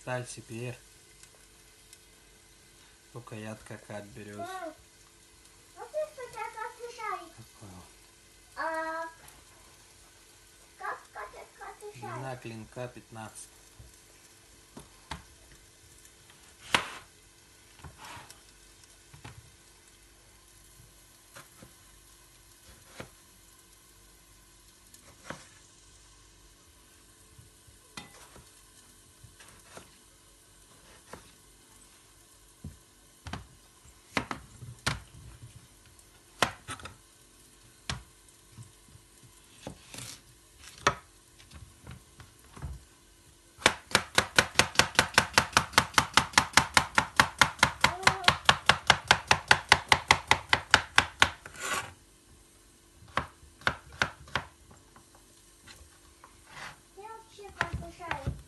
Кристаль теперь. Рукоятка как берешь. Мам, вот это такой шарик. Такой вот. А как это шарик? Длина клинка 15. Я вообще как шарик.